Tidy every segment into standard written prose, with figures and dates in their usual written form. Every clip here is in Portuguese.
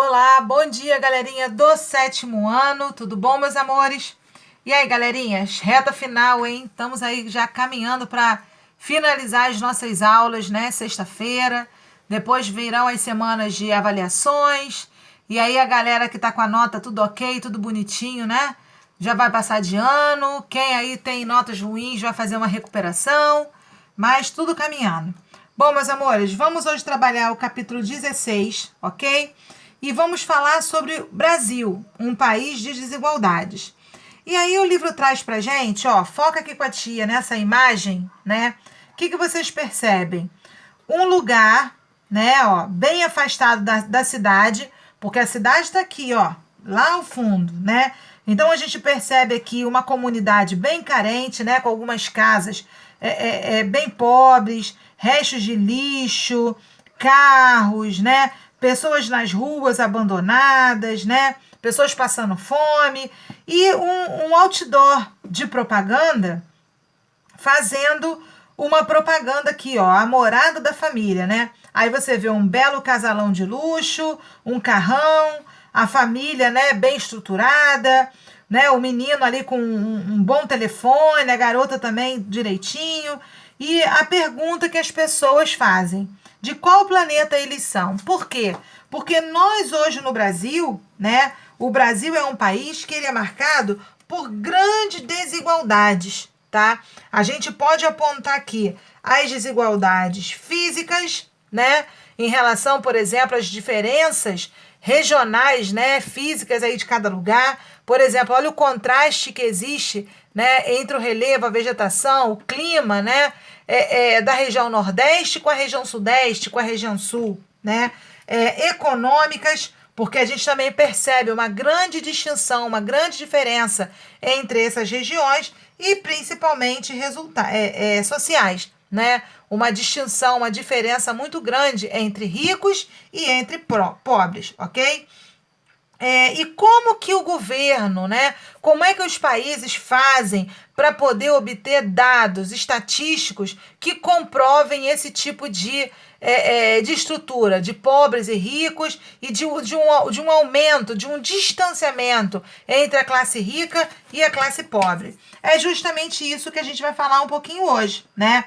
Olá, bom dia, galerinha do sétimo ano, tudo bom, meus amores? E aí, galerinhas, reta final, hein? Estamos aí já caminhando para finalizar as nossas aulas, né? Sexta-feira, depois virão as semanas de avaliações, e aí a galera que tá com a nota tudo ok, tudo bonitinho, né? Já vai passar de ano, quem aí tem notas ruins vai fazer uma recuperação, mas tudo caminhando. Bom, meus amores, vamos hoje trabalhar o capítulo 16, ok? E vamos falar sobre Brasil, um país de desigualdades. E aí o livro traz pra gente, ó, foca aqui com a tia nessa imagem, né? O que vocês percebem? Um lugar, né, ó, bem afastado da cidade, porque a cidade está aqui, ó, lá ao fundo, né? Então a gente percebe aqui uma comunidade bem carente, né, com algumas casas bem pobres, restos de lixo, carros, né? Pessoas nas ruas abandonadas, né? Pessoas passando fome e um outdoor de propaganda fazendo uma propaganda aqui, ó, a morada da família, né? Aí você vê um belo casalão de luxo, um carrão, a família, né, bem estruturada, né? O menino ali com um bom telefone, a garota também direitinho. E a pergunta que as pessoas fazem: de qual planeta eles são? Por quê? Porque nós hoje no Brasil, né? O Brasil é um país que ele é marcado por grandes desigualdades, tá? A gente pode apontar aqui as desigualdades físicas, né? Em relação, por exemplo, às diferenças regionais, né? Físicas aí de cada lugar. Por exemplo, olha o contraste que existe, né? Entre o relevo, a vegetação, o clima, né? Da região Nordeste com a região Sudeste, com a região Sul, né? Econômicas, porque a gente também percebe uma grande distinção, uma grande diferença entre essas regiões e principalmente sociais, né? Uma distinção, uma diferença muito grande entre ricos e entre pobres, ok? E como que o governo, né? Como é que os países fazem para poder obter dados estatísticos que comprovem esse tipo de estrutura, de pobres e ricos e de um aumento, de um distanciamento entre a classe rica e a classe pobre? É justamente isso que a gente vai falar um pouquinho hoje, né?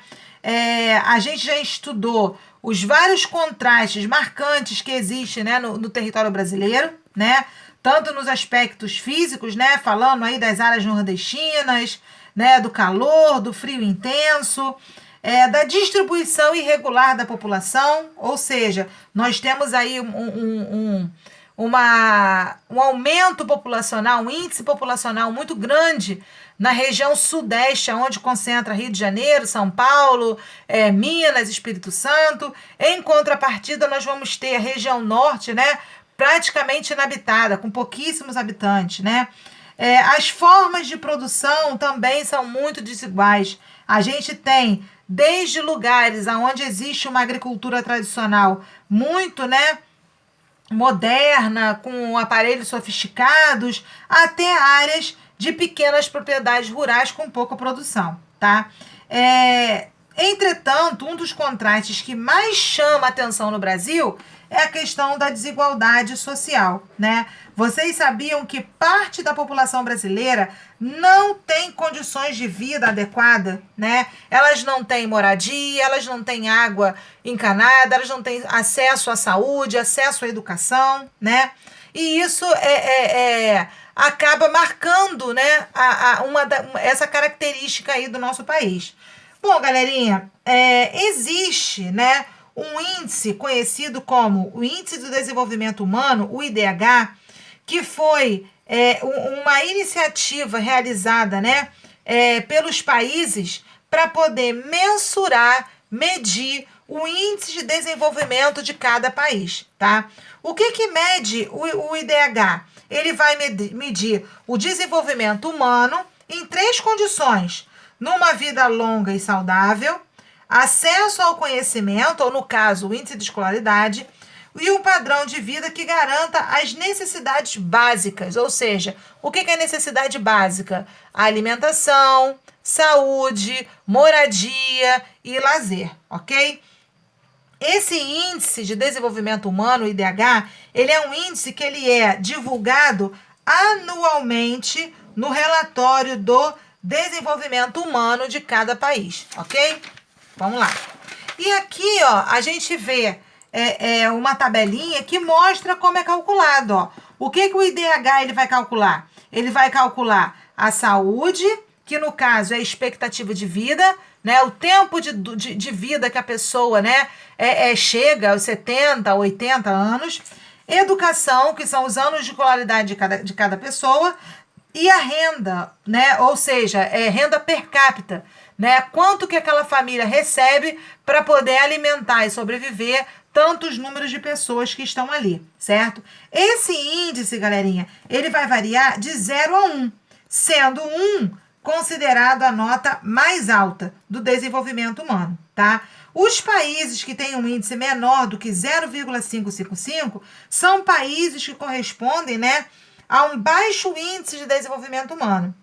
A gente já estudou os vários contrastes marcantes que existem, né, no território brasileiro, né? Tanto nos aspectos físicos, né? Falando aí das áreas nordestinas, né? Do calor, do frio intenso, da distribuição irregular da população, ou seja, nós temos aí um aumento populacional, um índice populacional muito grande na região sudeste, onde concentra Rio de Janeiro, São Paulo, Minas, Espírito Santo. Em contrapartida, nós vamos ter a região norte, né, praticamente inabitada, com pouquíssimos habitantes, né? As formas de produção também são muito desiguais. A gente tem desde lugares onde existe uma agricultura tradicional muito, né, moderna, com aparelhos sofisticados, até áreas de pequenas propriedades rurais com pouca produção, tá? Entretanto, um dos contrastes que mais chama a atenção no Brasil é a questão da desigualdade social, né? Vocês sabiam que parte da população brasileira não tem condições de vida adequada, né? Elas não têm moradia, elas não têm água encanada, elas não têm acesso à saúde, acesso à educação, né? E isso acaba marcando, né, essa característica aí do nosso país. Bom, galerinha, existe, né, um índice conhecido como o Índice do Desenvolvimento Humano, o IDH, que foi uma iniciativa realizada, né, pelos países para poder mensurar, medir o índice de desenvolvimento de cada país, tá? O que mede o IDH? Ele vai medir o desenvolvimento humano em 3 condições: numa vida longa e saudável, acesso ao conhecimento, ou no caso, o índice de escolaridade, e um padrão de vida que garanta as necessidades básicas. Ou seja, o que é necessidade básica? Alimentação, saúde, moradia e lazer, ok? Esse índice de desenvolvimento humano, o IDH, ele é um índice que ele é divulgado anualmente no relatório do desenvolvimento humano de cada país, ok? Vamos lá. E aqui, ó, a gente vê uma tabelinha que mostra como é calculado, ó. O que o IDH ele vai calcular? Ele vai calcular a saúde, que no caso é a expectativa de vida, né? O tempo de vida que a pessoa, né, chega aos 70, 80 anos. Educação, que são os anos de escolaridade de cada pessoa. E a renda, né? Ou seja, renda per capita, né? Quanto que aquela família recebe para poder alimentar e sobreviver tantos números de pessoas que estão ali, certo? Esse índice, galerinha, ele vai variar de 0 a 1, sendo 1 considerado a nota mais alta do desenvolvimento humano, tá? Os países que têm um índice menor do que 0,555 são países que correspondem, né, a um baixo índice de desenvolvimento humano.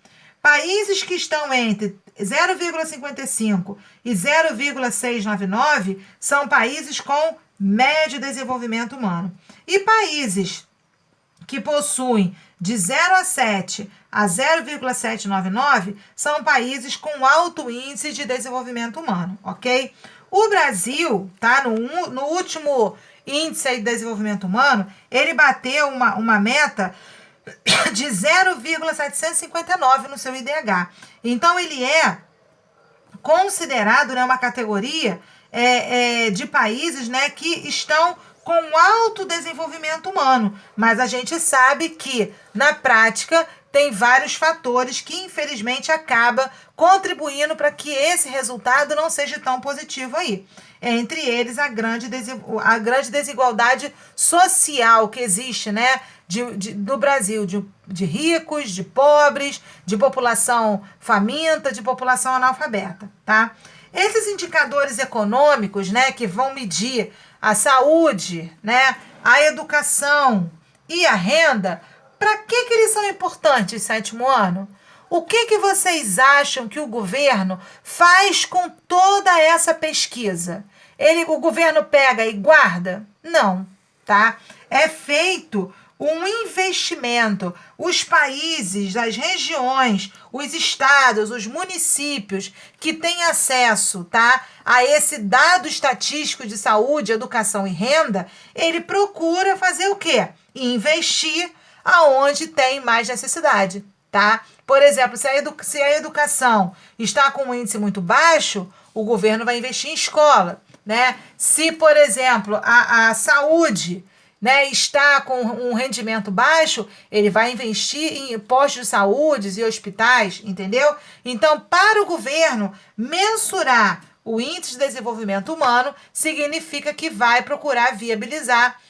Países que estão entre 0,55 e 0,699 são países com médio desenvolvimento humano. E países que possuem de 0 a 7 a 0,799 são países com alto índice de desenvolvimento humano, ok? O Brasil, tá, no último índice de desenvolvimento humano, ele bateu uma meta de 0,759 no seu IDH. Então, ele é considerado, né, uma categoria de países, né, que estão com alto desenvolvimento humano. Mas a gente sabe que, na prática, tem vários fatores que, infelizmente, acabam contribuindo para que esse resultado não seja tão positivo aí. Entre eles, a grande desigualdade social que existe, né, do Brasil, de ricos, de pobres, de população faminta, de população analfabeta, tá? Esses indicadores econômicos, né, que vão medir a saúde, né, a educação e a renda, para que eles são importantes, sétimo ano? O que vocês acham que o governo faz com toda essa pesquisa? O governo pega e guarda? Não, tá? É feito um investimento. Os países, as regiões, os estados, os municípios que têm acesso, tá, a esse dado estatístico de saúde, educação e renda, ele procura fazer o quê? Investir aonde tem mais necessidade, tá? Por exemplo, se a educação está com um índice muito baixo, o governo vai investir em escola, né? Se, por exemplo, a saúde, né, está com um rendimento baixo, ele vai investir em postos de saúde e hospitais, entendeu? Então, para o governo, mensurar o índice de desenvolvimento humano significa que vai procurar viabilizar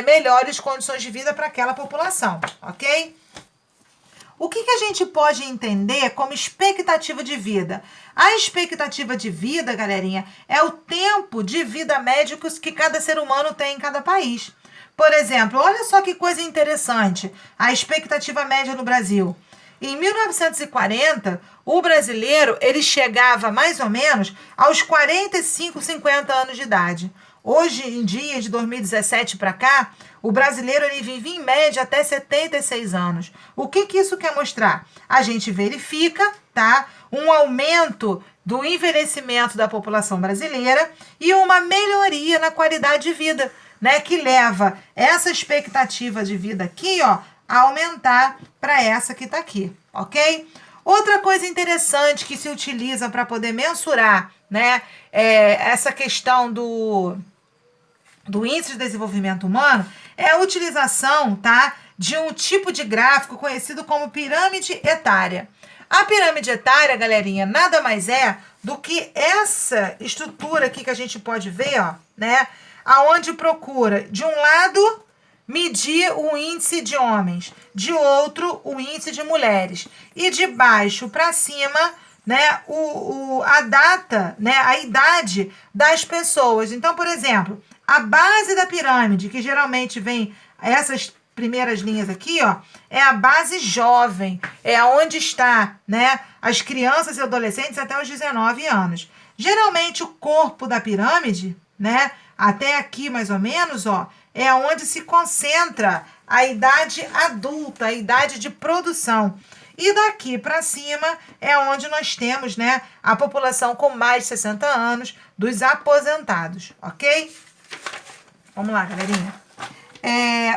melhores condições de vida para aquela população, ok? O que a gente pode entender como expectativa de vida? A expectativa de vida, galerinha, é o tempo de vida médio que cada ser humano tem em cada país. Por exemplo, olha só que coisa interessante, a expectativa média no Brasil. Em 1940, o brasileiro ele chegava mais ou menos aos 45, 50 anos de idade. Hoje em dia, de 2017 para cá, o brasileiro ele vive em média até 76 anos. O que isso quer mostrar? A gente verifica, tá, um aumento do envelhecimento da população brasileira e uma melhoria na qualidade de vida, né, que leva essa expectativa de vida aqui, ó, a aumentar para essa que está aqui, ok? Outra coisa interessante que se utiliza para poder mensurar, né, essa questão do índice de desenvolvimento humano é a utilização, tá, de um tipo de gráfico conhecido como pirâmide etária. A pirâmide etária, galerinha, nada mais é do que essa estrutura aqui que a gente pode ver, ó, né, aonde procura, de um lado, medir o índice de homens, de outro, o índice de mulheres, e de baixo para cima, né, a data, né, a idade das pessoas. Então, por exemplo, a base da pirâmide, que geralmente vem essas primeiras linhas aqui, ó, é a base jovem, é onde está, né, as crianças e adolescentes até os 19 anos. Geralmente o corpo da pirâmide, né, até aqui mais ou menos, ó, é onde se concentra a idade adulta, a idade de produção. E daqui para cima é onde nós temos, né, a população com mais de 60 anos dos aposentados, ok? Vamos lá, galerinha.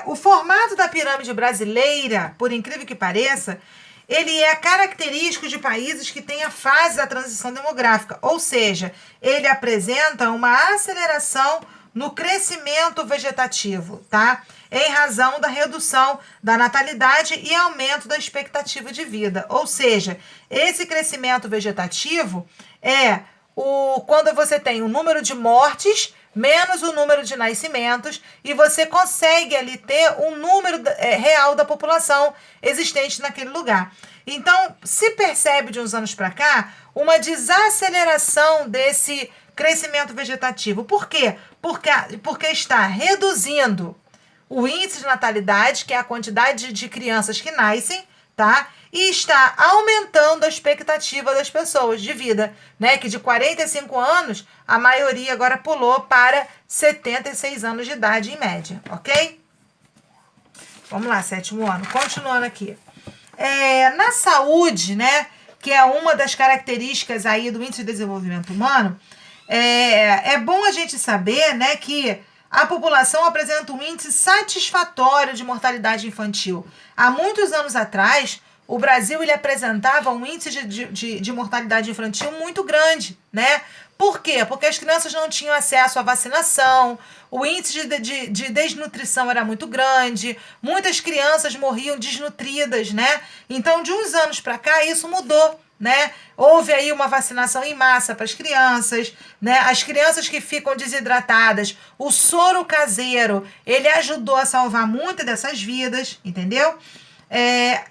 O formato da pirâmide brasileira, por incrível que pareça, ele é característico de países que têm a fase da transição demográfica, ou seja, ele apresenta uma aceleração no crescimento vegetativo, tá? Em razão da redução da natalidade e aumento da expectativa de vida. Ou seja, esse crescimento vegetativo é quando você tem o número de mortes menos o número de nascimentos e você consegue ali ter um número real da população existente naquele lugar. Então, se percebe de uns anos para cá uma desaceleração desse crescimento vegetativo. Por quê? Porque está reduzindo o índice de natalidade, que é a quantidade de crianças que nascem, tá? E está aumentando a expectativa das pessoas de vida, né? Que de 45 anos, a maioria agora pulou para 76 anos de idade em média, ok? Vamos lá, 7º ano. Continuando aqui. Na saúde, né? Que é uma das características aí do índice de desenvolvimento humano, é bom a gente saber, né, que a população apresenta um índice satisfatório de mortalidade infantil. Há muitos anos atrás, o Brasil ele apresentava um índice de mortalidade infantil muito grande, né? Por quê? Porque as crianças não tinham acesso à vacinação, o índice de desnutrição era muito grande, muitas crianças morriam desnutridas, né? Então, de uns anos para cá, isso mudou, né? Houve aí uma vacinação em massa para as crianças, né? As crianças que ficam desidratadas, o soro caseiro, ele ajudou a salvar muitas dessas vidas, entendeu?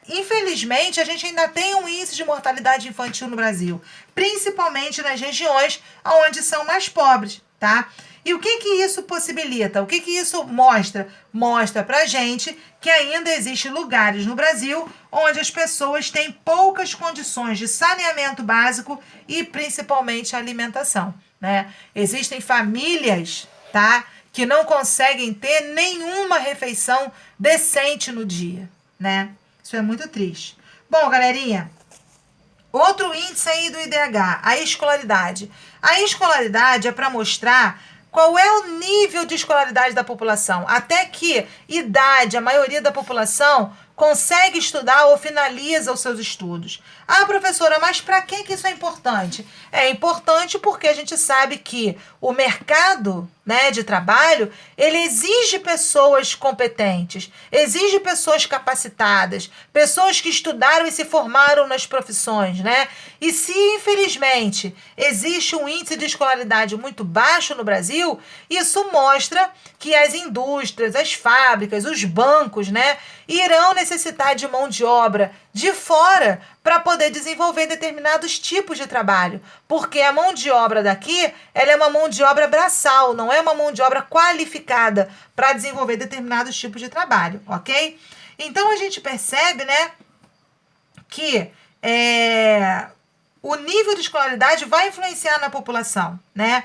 Infelizmente, a gente ainda tem um índice de mortalidade infantil no Brasil, principalmente nas regiões onde são mais pobres, tá? E o que isso possibilita? O que isso mostra? Mostra pra gente que ainda existem lugares no Brasil onde as pessoas têm poucas condições de saneamento básico e principalmente alimentação, né? Existem famílias, tá, que não conseguem ter nenhuma refeição decente no dia, né? Isso é muito triste. Bom, galerinha, outro índice aí do IDH, a escolaridade. A escolaridade é para mostrar qual é o nível de escolaridade da população, até que idade a maioria da população consegue estudar ou finaliza os seus estudos. Ah, professora, mas para que isso é importante? É importante porque a gente sabe que o mercado, né, de trabalho, ele exige pessoas competentes, exige pessoas capacitadas, pessoas que estudaram e se formaram nas profissões, né? E se, infelizmente, existe um índice de escolaridade muito baixo no Brasil, isso mostra que as indústrias, as fábricas, os bancos, né, irão necessitar de mão de obra de fora para poder desenvolver determinados tipos de trabalho, porque a mão de obra daqui, ela é uma mão de obra braçal, não é uma mão de obra qualificada para desenvolver determinados tipos de trabalho, ok? Então a gente percebe, né, que o nível de escolaridade vai influenciar na população, né?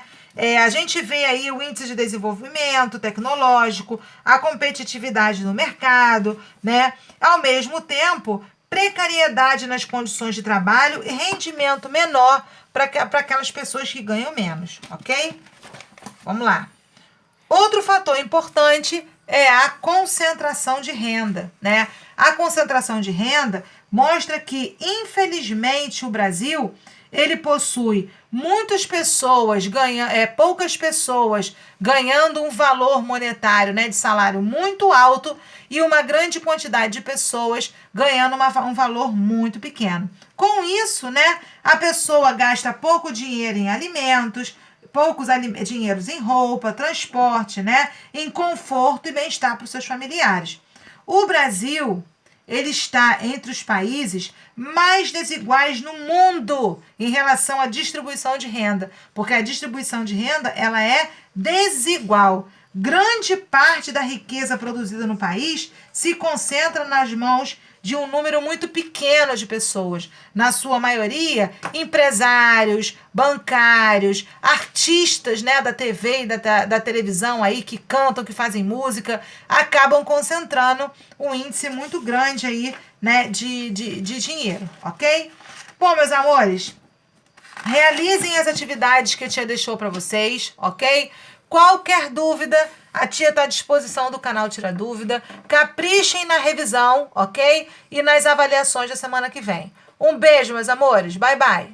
A gente vê aí o índice de desenvolvimento tecnológico, a competitividade no mercado, né? Ao mesmo tempo, precariedade nas condições de trabalho e rendimento menor para aquelas pessoas que ganham menos, ok? Vamos lá. Outro fator importante é a concentração de renda, né? A concentração de renda mostra que, infelizmente, o Brasil ele possui muitas pessoas poucas pessoas ganhando um valor monetário, né, de salário muito alto e uma grande quantidade de pessoas ganhando um valor muito pequeno. Com isso, né, a pessoa gasta pouco dinheiro em alimentos, dinheiros em roupa, transporte, né, em conforto e bem-estar para os seus familiares. O Brasil ele está entre os países mais desiguais no mundo em relação à distribuição de renda, porque a distribuição de renda ela é desigual. Grande parte da riqueza produzida no país se concentra nas mãos de um número muito pequeno de pessoas. Na sua maioria, empresários, bancários, artistas, né, da TV e da televisão aí que cantam, que fazem música, acabam concentrando um índice muito grande aí, né, de dinheiro, ok? Bom, meus amores, realizem as atividades que a tia deixou para vocês, ok? Qualquer dúvida, a tia está à disposição do canal Tira Dúvida. Caprichem na revisão, ok? E nas avaliações da semana que vem. Um beijo, meus amores. Bye, bye.